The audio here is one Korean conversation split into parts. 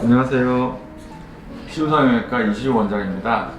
안녕하세요. 피부성형외과 이시우 원장입니다.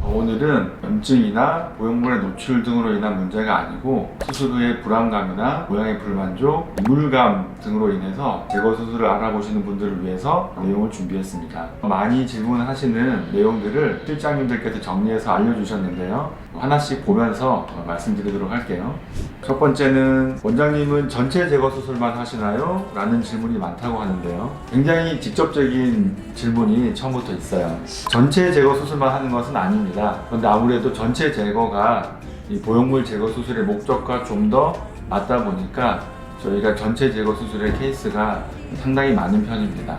오늘은 염증이나 보형물의 노출 등으로 인한 문제가 아니고 수술 후의 불안감이나 모양의 불만족, 이물감 등으로 인해서 제거 수술을 알아보시는 분들을 위해서 내용을 준비했습니다. 많이 질문하시는 내용들을 실장님들께서 정리해서 알려주셨는데요. 하나씩 보면서 말씀드리도록 할게요. 첫 번째는 원장님은 전체 제거 수술만 하시나요? 라는 질문이 많다고 하는데요. 굉장히 직접적인 질문이 처음부터 있어요. 전체 제거 수술만 하는 것은 아닙니다. 그런데 아무래도 전체 제거가 이 보형물 제거 수술의 목적과 좀 더 맞다 보니까 저희가 전체 제거 수술의 케이스가 상당히 많은 편입니다.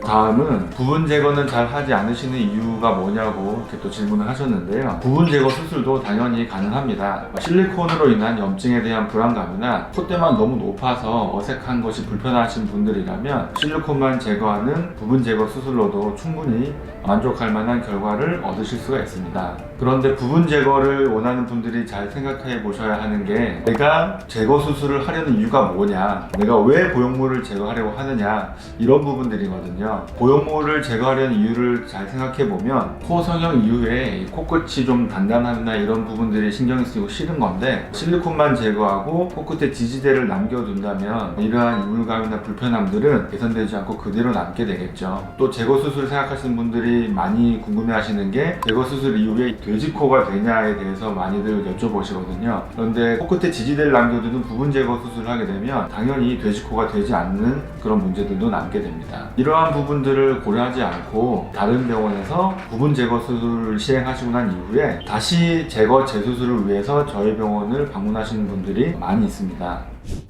다음은 부분 제거는 잘 하지 않으시는 이유가 뭐냐고 이렇게 또 질문을 하셨는데요. 부분 제거 수술도 당연히 가능합니다. 실리콘으로 인한 염증에 대한 불안감이나 콧대만 너무 높아서 어색한 것이 불편하신 분들이라면 실리콘만 제거하는 부분 제거 수술로도 충분히 만족할 만한 결과를 얻으실 수가 있습니다. 그런데 부분 제거를 원하는 분들이 잘 생각해 보셔야 하는 게 내가 제거 수술을 하려는 이유가 뭐냐, 내가 왜 보형물을 제거하려고 하느냐, 이런 부분들이거든요. 보형물을 제거하려는 이유를 잘 생각해 보면 코 성형 이후에 코끝이 좀 단단함이나 이런 부분들이 신경이 쓰이고 싫은 건데 실리콘만 제거하고 코끝에 지지대를 남겨둔다면 이러한 이물감이나 불편함들은 개선되지 않고 그대로 남게 되겠죠. 또 제거 수술 생각하시는 분들이 많이 궁금해 하시는 게 제거 수술 이후에 돼지코가 되냐에 대해서 많이들 여쭤보시거든요. 그런데 코끝에 지지대를 남겨두는 부분 제거 수술을 하게 되면 당연히 돼지코가 되지 않는 그런 문제들도 남게 됩니다. 이러한 부분들을 고려하지 않고 다른 병원에서 부분 제거 수술을 시행하시고 난 이후에 다시 제거 재수술을 위해서 저희 병원을 방문하시는 분들이 많이 있습니다.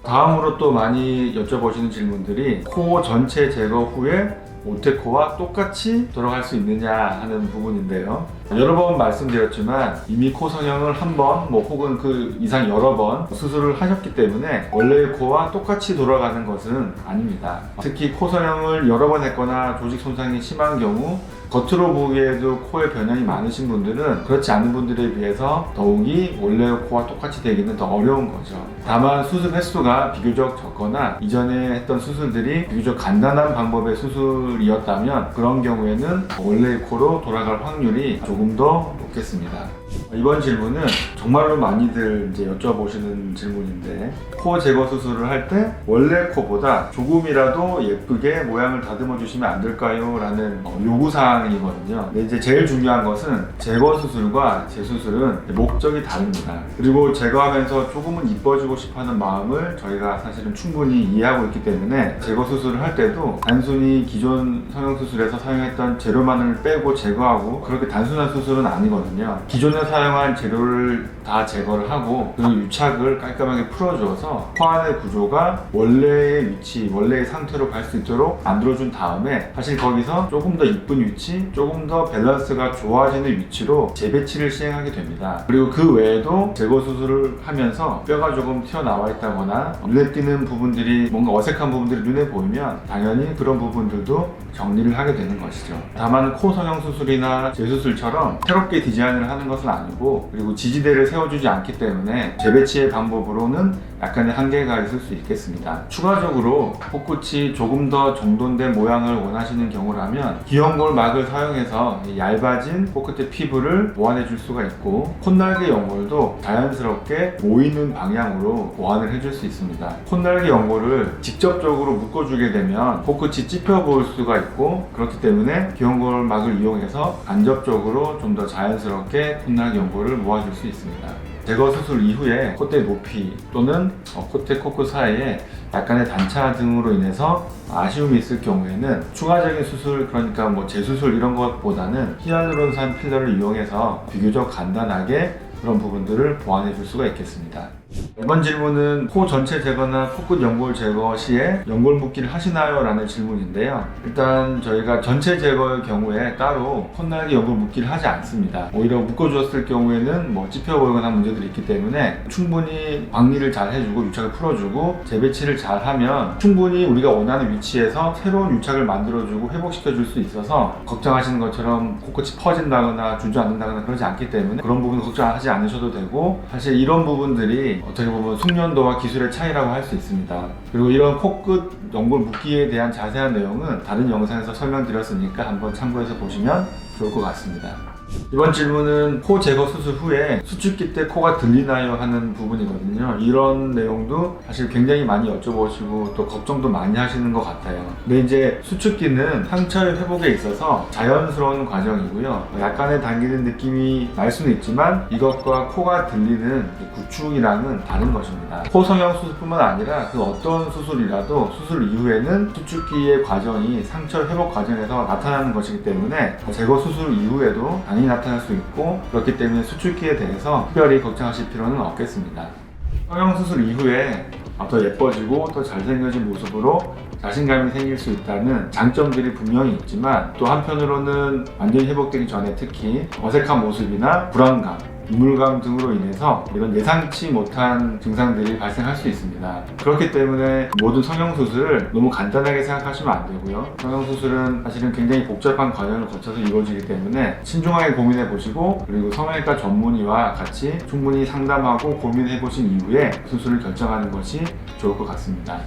다음으로 또 많이 여쭤보시는 질문들이 코 전체 제거 후에 오테코와 똑같이 돌아갈 수 있느냐 하는 부분인데요. 여러 번 말씀드렸지만 이미 코 성형을 한 번, 혹은 그 이상 여러 번 수술을 하셨기 때문에 원래의 코와 똑같이 돌아가는 것은 아닙니다. 특히 코 성형을 여러 번 했거나 조직 손상이 심한 경우 겉으로 보기에도 코에 변형이 많으신 분들은 그렇지 않은 분들에 비해서 더욱이 원래의 코와 똑같이 되기는 더 어려운 거죠. 다만 수술 횟수가 비교적 적거나 이전에 했던 수술들이 비교적 간단한 방법의 수술이었다면 그런 경우에는 원래의 코로 돌아갈 확률이 조금 더 높겠습니다. 이번 질문은 정말로 많이들 이제 여쭤보시는 질문인데, 코 제거 수술을 할 때 원래 코보다 조금이라도 예쁘게 모양을 다듬어 주시면 안 될까요? 라는 요구사항이거든요. 근데 이제 제일 중요한 것은 제거 수술과 재수술은 목적이 다릅니다. 그리고 제거하면서 조금은 이뻐지고 싶어 하는 마음을 저희가 사실은 충분히 이해하고 있기 때문에 제거 수술을 할 때도 단순히 기존 성형수술에서 사용했던 재료만을 빼고 제거하고 그렇게 단순한 수술은 아니거든요. 기존에 사용한 재료를 다 제거를 하고 그 유착을 깔끔하게 풀어주어서 코 안의 구조가 원래의 위치, 원래의 상태로 갈 수 있도록 만들어준 다음에 사실 거기서 조금 더 이쁜 위치, 조금 더 밸런스가 좋아지는 위치로 재배치를 시행하게 됩니다. 그리고 그 외에도 제거 수술을 하면서 뼈가 조금 튀어나와 있다거나 눈에 띄는 부분들이 뭔가 어색한 부분들이 눈에 보이면 당연히 그런 부분들도 정리를 하게 되는 것이죠. 다만 코 성형 수술이나 재수술처럼 새롭게 디자인을 하는 것은 아니고, 그리고 지지대를 세워주지 않기 때문에 재배치의 방법으로는 약간의 한계가 있을 수 있겠습니다. 추가적으로 코끝이 조금 더 정돈된 모양을 원하시는 경우라면 기형골 막을 사용해서 얇아진 코끝의 피부를 보완해 줄 수가 있고, 콧날개 연골도 자연스럽게 모이는 방향으로 보완을 해줄 수 있습니다. 콧날개 연골을 직접적으로 묶어주게 되면 코끝이 찝혀 보일 수가 있고, 그렇기 때문에 기형골 막을 이용해서 간접적으로 좀 더 자연스럽게 콧날개 연골을 모아줄 수 있습니다. 제거 수술 이후에 콧대 높이 또는 콧대 코끝 사이에 약간의 단차 등으로 인해서 아쉬움이 있을 경우에는 추가적인 수술, 그러니까 재수술 이런 것보다는 히알루론산 필러를 이용해서 비교적 간단하게 그런 부분들을 보완해 줄 수가 있겠습니다. 이번 질문은 코 전체 제거나 코끝 연골 제거 시에 연골 묶기를 하시나요? 라는 질문인데요. 일단 저희가 전체 제거의 경우에 따로 콧날개 연골 묶기를 하지 않습니다. 오히려 묶어주었을 경우에는 찝혀 보이거나 문제들이 있기 때문에 충분히 박리를 잘 해주고 유착을 풀어주고 재배치를 잘 하면 충분히 우리가 원하는 위치에서 새로운 유착을 만들어주고 회복시켜 줄 수 있어서 걱정하시는 것처럼 코끝이 퍼진다거나 주저앉는다거나 그러지 않기 때문에 그런 부분 걱정하지 않으셔도 되고, 사실 이런 부분들이 어떻게 어떻게 보면 숙련도와 기술의 차이라고 할 수 있습니다. 그리고 이런 코끝 연골 묶기에 대한 자세한 내용은 다른 영상에서 설명드렸으니까 한번 참고해서 보시면 좋을 것 같습니다. 이번 질문은 코 제거 수술 후에 수축기 때 코가 들리나요? 하는 부분이거든요. 이런 내용도 사실 굉장히 많이 여쭤보시고 또 걱정도 많이 하시는 것 같아요. 근데 이제 수축기는 상처의 회복에 있어서 자연스러운 과정이고요. 약간의 당기는 느낌이 날 수는 있지만 이것과 코가 들리는 구축이랑은 다른 것입니다. 코 성형 수술뿐만 아니라 그 어떤 수술이라도 수술 이후에는 수축기의 과정이 상처 회복 과정에서 나타나는 것이기 때문에 제거 수술 이후에도 당연히 나타날 수 있고, 그렇기 때문에 수축기에 대해서 특별히 걱정하실 필요는 없겠습니다. 성형 수술 이후에 더 예뻐지고 더 잘생겨진 모습으로 자신감이 생길 수 있다는 장점들이 분명히 있지만, 또 한편으로는 완전히 회복되기 전에 특히 어색한 모습이나 불안감, 이물감 등으로 인해서 이런 예상치 못한 증상들이 발생할 수 있습니다. 그렇기 때문에 모든 성형수술을 너무 간단하게 생각하시면 안 되고요. 성형수술은 사실은 굉장히 복잡한 과정을 거쳐서 이루어지기 때문에 신중하게 고민해 보시고, 그리고 성형외과 전문의와 같이 충분히 상담하고 고민해 보신 이후에 수술을 결정하는 것이 좋을 것 같습니다.